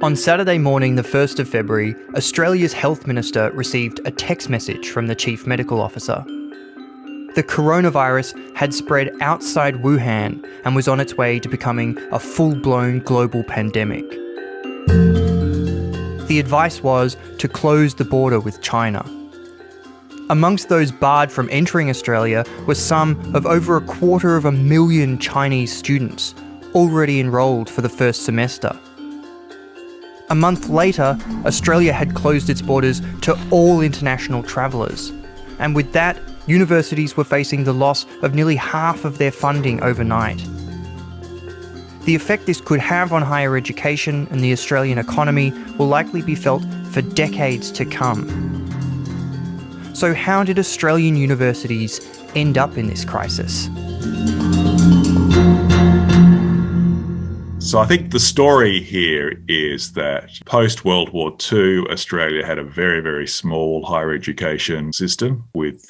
On Saturday morning, the 1st of February, Australia's Health Minister received a text message from the Chief Medical Officer. The coronavirus had spread outside Wuhan and was on its way to becoming a full-blown global pandemic. The advice was to close the border with China. Amongst those barred from entering Australia were some of over 250,000 Chinese students already enrolled for the first semester. A month later, Australia had closed its borders to all international travellers, and with that, universities were facing the loss of nearly half of their funding overnight. The effect this could have on higher education and the Australian economy will likely be felt for decades to come. So how did Australian universities end up in this crisis? So I think the story here is that post-World War II, Australia had a very, very small higher education system with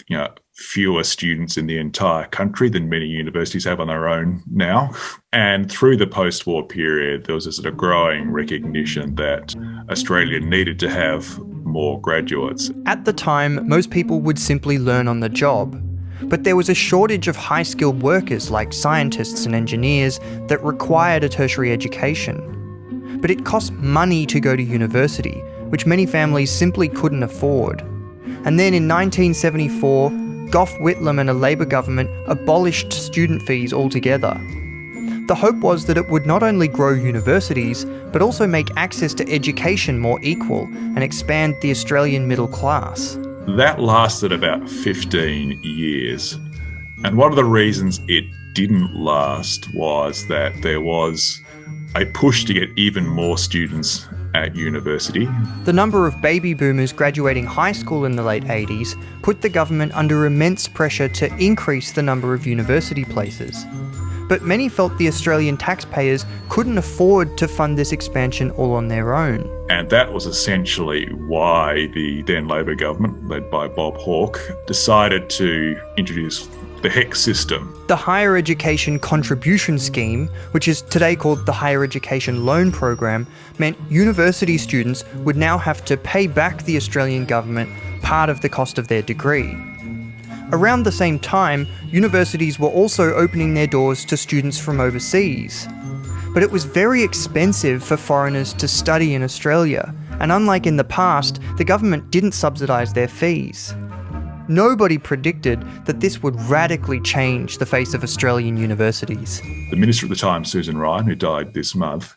fewer students in the entire country than many universities have on their own now. And through the post-war period, there was a sort of growing recognition that Australia needed to have more graduates. At the time, most people would simply learn on the job. But there was a shortage of high-skilled workers like scientists and engineers that required a tertiary education. But it cost money to go to university, which many families simply couldn't afford. And then in 1974, Gough Whitlam and a Labor government abolished student fees altogether. The hope was that it would not only grow universities, but also make access to education more equal and expand the Australian middle class. That lasted about 15 years. And one of the reasons it didn't last was that there was a push to get even more students at university. The number of baby boomers graduating high school in the late 80s put the government under immense pressure to increase the number of university places. But many felt the Australian taxpayers couldn't afford to fund this expansion all on their own. And that was essentially why the then Labor government, led by Bob Hawke, decided to introduce the HECS system. The Higher Education Contribution Scheme, which is today called the Higher Education Loan Program, meant university students would now have to pay back the Australian government part of the cost of their degree. Around the same time, universities were also opening their doors to students from overseas. But it was very expensive for foreigners to study in Australia, and unlike in the past, the government didn't subsidise their fees. Nobody predicted that this would radically change the face of Australian universities. The minister at the time, Susan Ryan, who died this month,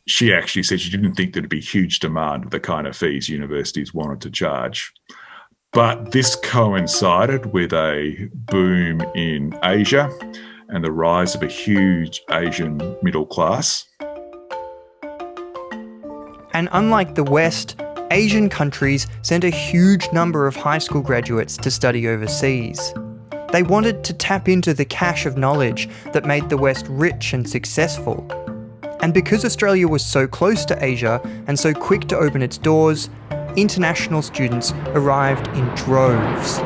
she actually said she didn't think there'd be huge demand for the kind of fees universities wanted to charge. But this coincided with a boom in Asia and the rise of a huge Asian middle class. And unlike the West, Asian countries sent a huge number of high school graduates to study overseas. They wanted to tap into the cache of knowledge that made the West rich and successful. And because Australia was so close to Asia and so quick to open its doors, international students arrived in droves.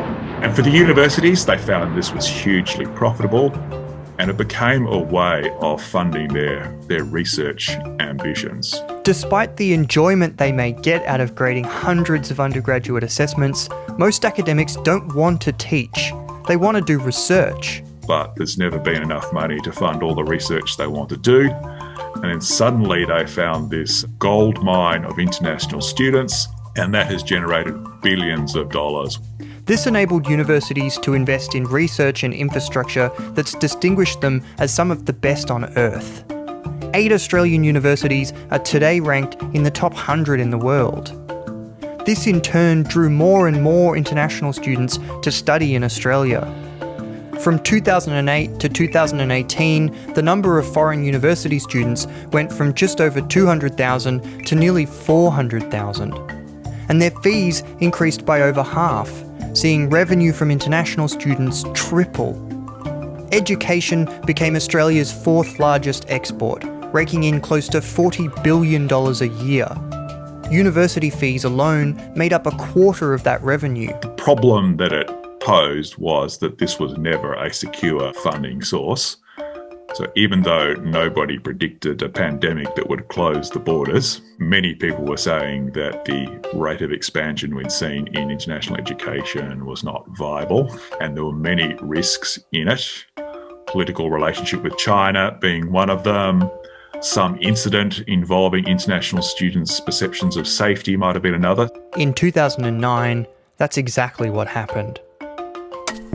And for the universities, they found this was hugely profitable, and it became a way of funding their research ambitions. Despite the enjoyment they may get out of grading hundreds of undergraduate assessments, most academics don't want to teach. They want to do research. But there's never been enough money to fund all the research they want to do. And then suddenly they found this gold mine of international students, and that has generated billions of dollars. This enabled universities to invest in research and infrastructure that's distinguished them as some of the best on earth. 8 Australian universities are today ranked in the top 100 in the world. This in turn drew more and more international students to study in Australia. From 2008 to 2018, the number of foreign university students went from just over 200,000 to nearly 400,000. And their fees increased by over half, seeing revenue from international students triple. Education became Australia's 4th largest export, raking in close to $40 billion a year. University fees alone made up a quarter of that revenue. The problem that it posed was that this was never a secure funding source. So even though nobody predicted a pandemic that would close the borders, many people were saying that the rate of expansion we'd seen in international education was not viable, and there were many risks in it. Political relationship with China being one of them. Some incident involving international students' perceptions of safety might have been another. In 2009, that's exactly what happened.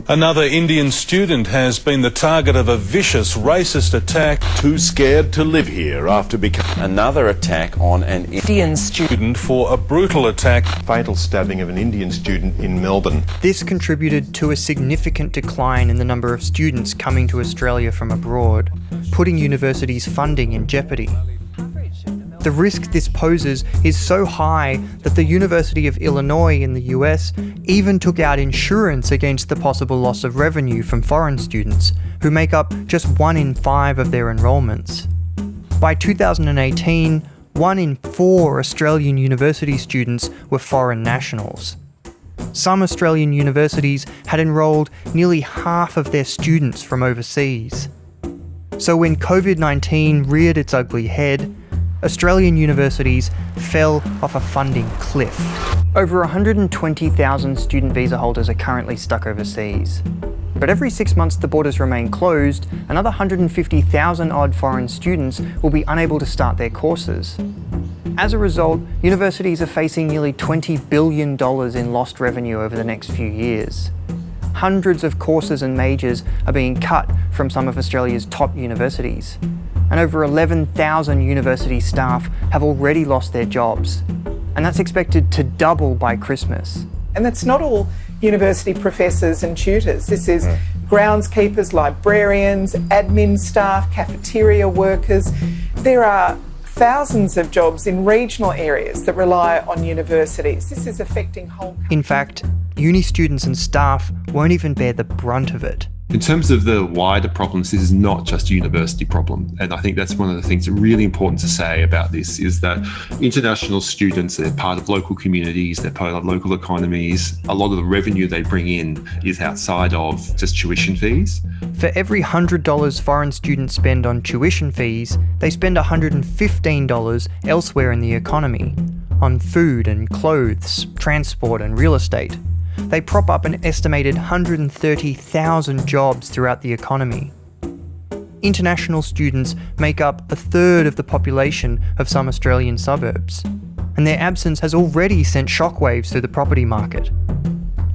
Another Indian student has been the target of a vicious racist attack. Too scared to live here after becoming another attack on an Indian student for a brutal attack. Fatal stabbing of an Indian student in Melbourne. This contributed to a significant decline in the number of students coming to Australia from abroad, putting universities' funding in jeopardy. The risk this poses is so high that the University of Illinois in the US even took out insurance against the possible loss of revenue from foreign students, who make up just 1 in 5 of their enrolments. By 2018, 1 in 4 Australian university students were foreign nationals. Some Australian universities had enrolled nearly half of their students from overseas. So when COVID-19 reared its ugly head, Australian universities fell off a funding cliff. Over 120,000 student visa holders are currently stuck overseas. But every 6 months the borders remain closed, another 150,000 odd foreign students will be unable to start their courses. As a result, universities are facing nearly $20 billion in lost revenue over the next few years. Hundreds of courses and majors are being cut from some of Australia's top universities. And over 11,000 university staff have already lost their jobs. And that's expected to double by Christmas. And that's not all university professors and tutors. This is groundskeepers, librarians, admin staff, cafeteria workers. There are thousands of jobs in regional areas that rely on universities. This is affecting whole countries. In fact, uni students and staff won't even bear the brunt of it. In terms of the wider problems, this is not just a university problem. And I think that's one of the things that's really important to say about this is that international students, they're part of local communities, they're part of local economies. A lot of the revenue they bring in is outside of just tuition fees. For every $100 foreign students spend on tuition fees, they spend $115 elsewhere in the economy, on food and clothes, transport and real estate. They prop up an estimated 130,000 jobs throughout the economy. International students make up 1/3 of the population of some Australian suburbs, and their absence has already sent shockwaves through the property market.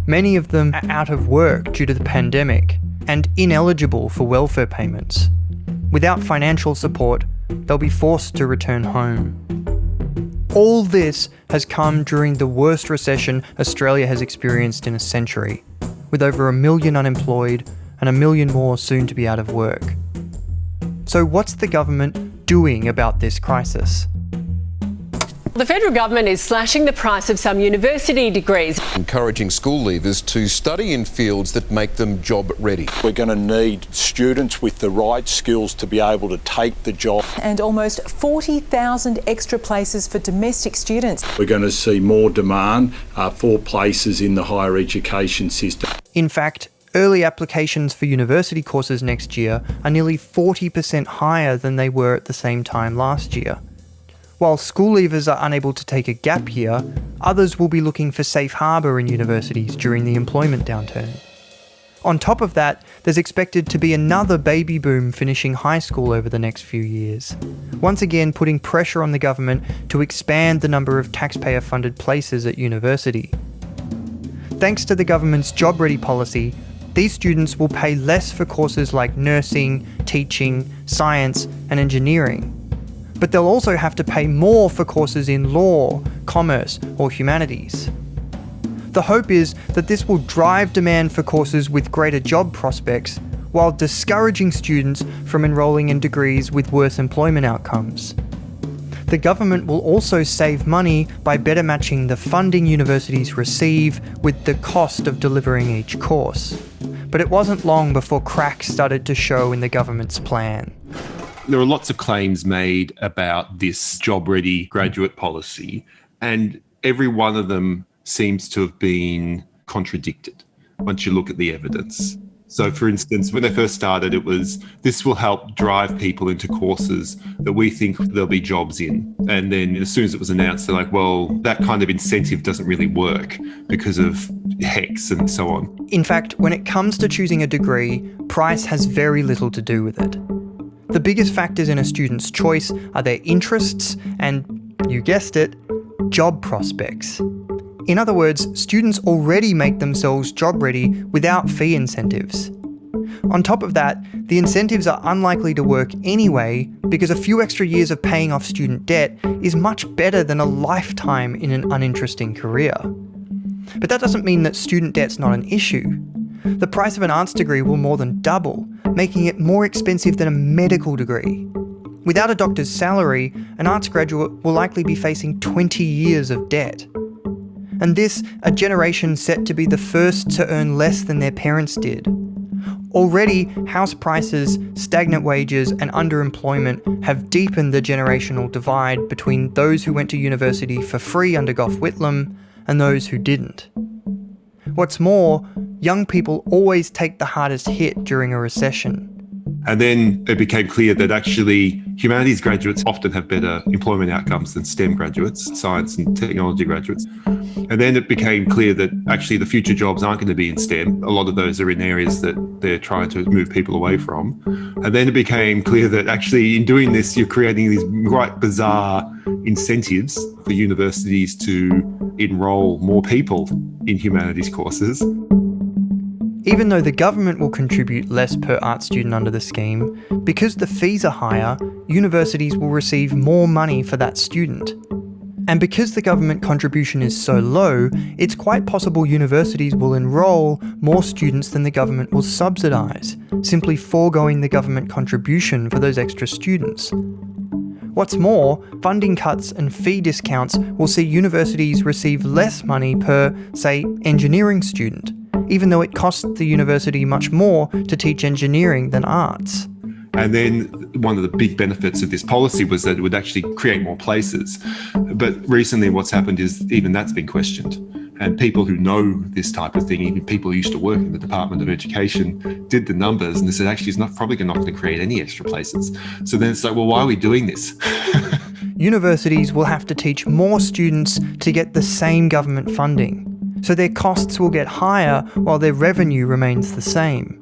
Many of them are out of work due to the pandemic and ineligible for welfare payments. Without financial support, they'll be forced to return home. All this has come during the worst recession Australia has experienced in a century, with over 1 million unemployed and 1 million more soon to be out of work. So what's the government doing about this crisis? The federal government is slashing the price of some university degrees, encouraging school leavers to study in fields that make them job ready. We're going to need students with the right skills to be able to take the job. And almost 40,000 extra places for domestic students. We're going to see more demand for places in the higher education system. In fact, early applications for university courses next year are nearly 40% higher than they were at the same time last year. While school leavers are unable to take a gap year, others will be looking for safe harbour in universities during the employment downturn. On top of that, there's expected to be another baby boom finishing high school over the next few years, once again putting pressure on the government to expand the number of taxpayer-funded places at university. Thanks to the government's Job Ready policy, these students will pay less for courses like nursing, teaching, science, and engineering. But they'll also have to pay more for courses in law, commerce, or humanities. The hope is that this will drive demand for courses with greater job prospects, while discouraging students from enrolling in degrees with worse employment outcomes. The government will also save money by better matching the funding universities receive with the cost of delivering each course. But it wasn't long before cracks started to show in the government's plan. There are lots of claims made about this job-ready graduate policy, and every one of them seems to have been contradicted once you look at the evidence. So, for instance, when they first started, it was, this will help drive people into courses that we think there'll be jobs in. And then as soon as it was announced, they're like, well, that kind of incentive doesn't really work because of HECS and so on. In fact, when it comes to choosing a degree, price has very little to do with it. The biggest factors in a student's choice are their interests and, you guessed it, job prospects. In other words, students already make themselves job ready without fee incentives. On top of that, the incentives are unlikely to work anyway because a few extra years of paying off student debt is much better than a lifetime in an uninteresting career. But that doesn't mean that student debt's not an issue. The price of an arts degree will more than double, making it more expensive than a medical degree. Without a doctor's salary, an arts graduate will likely be facing 20 years of debt. And this, a generation set to be the first to earn less than their parents did. Already, house prices, stagnant wages and underemployment have deepened the generational divide between those who went to university for free under Gough Whitlam and those who didn't. What's more, young people always take the hardest hit during a recession. And then it became clear that actually humanities graduates often have better employment outcomes than STEM graduates, science and technology graduates. And then it became clear that actually the future jobs aren't going to be in STEM. A lot of those are in areas that they're trying to move people away from. And then it became clear that actually in doing this, you're creating these quite bizarre incentives for universities to enrol more people in humanities courses. Even though the government will contribute less per art student under the scheme, because the fees are higher, universities will receive more money for that student. And because the government contribution is so low, it's quite possible universities will enrol more students than the government will subsidise, simply foregoing the government contribution for those extra students. What's more, funding cuts and fee discounts will see universities receive less money per, say, engineering student, even though it costs the university much more to teach engineering than arts. And then one of the big benefits of this policy was that it would actually create more places. But recently what's happened is even that's been questioned. And people who know this type of thing, even people who used to work in the Department of Education, did the numbers and they said, actually, it's probably not going to create any extra places. So then it's like, well, why are we doing this? Universities will have to teach more students to get the same government funding. So their costs will get higher while their revenue remains the same.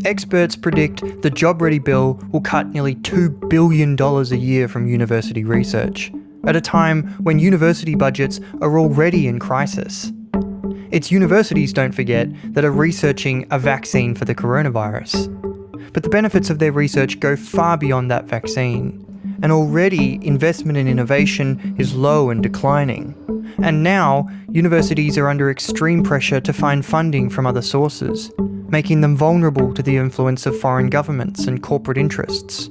Experts predict the Job Ready Bill will cut nearly $2 billion a year from university research, at a time when university budgets are already in crisis. It's universities, don't forget, that are researching a vaccine for the coronavirus. But the benefits of their research go far beyond that vaccine. And already investment in innovation is low and declining. And now, universities are under extreme pressure to find funding from other sources, making them vulnerable to the influence of foreign governments and corporate interests.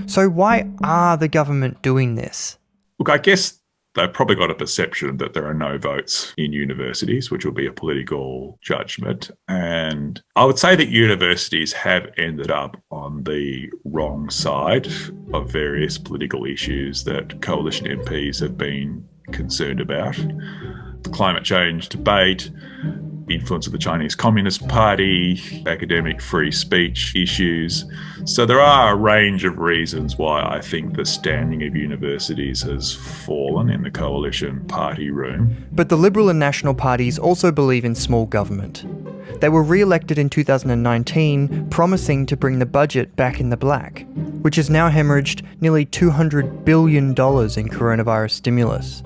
So why are the government doing this? Look, I guess they've probably got a perception that there are no votes in universities, which will be a political judgment. And I would say that universities have ended up on the wrong side of various political issues that coalition MPs have been concerned about. The climate change debate, the influence of the Chinese Communist Party, academic free speech issues. So there are a range of reasons why I think the standing of universities has fallen in the coalition party room. But the Liberal and National parties also believe in small government. They were re-elected in 2019, promising to bring the budget back in the black, which has now hemorrhaged nearly $200 billion in coronavirus stimulus.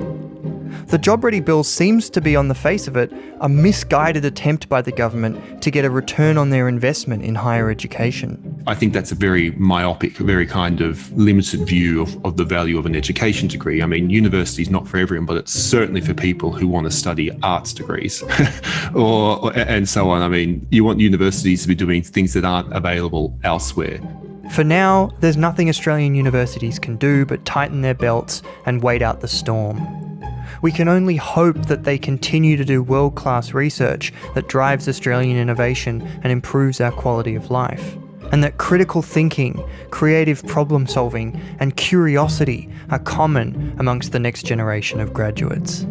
The Job Ready Bill seems to be, on the face of it, a misguided attempt by the government to get a return on their investment in higher education. I think that's a very myopic, very kind of limited view of the value of an education degree. I mean, university is not for everyone, but it's certainly for people who want to study arts degrees and so on. I mean, you want universities to be doing things that aren't available elsewhere. For now, there's nothing Australian universities can do but tighten their belts and wait out the storm. We can only hope that they continue to do world-class research that drives Australian innovation and improves our quality of life, and that critical thinking, creative problem-solving and curiosity are common amongst the next generation of graduates.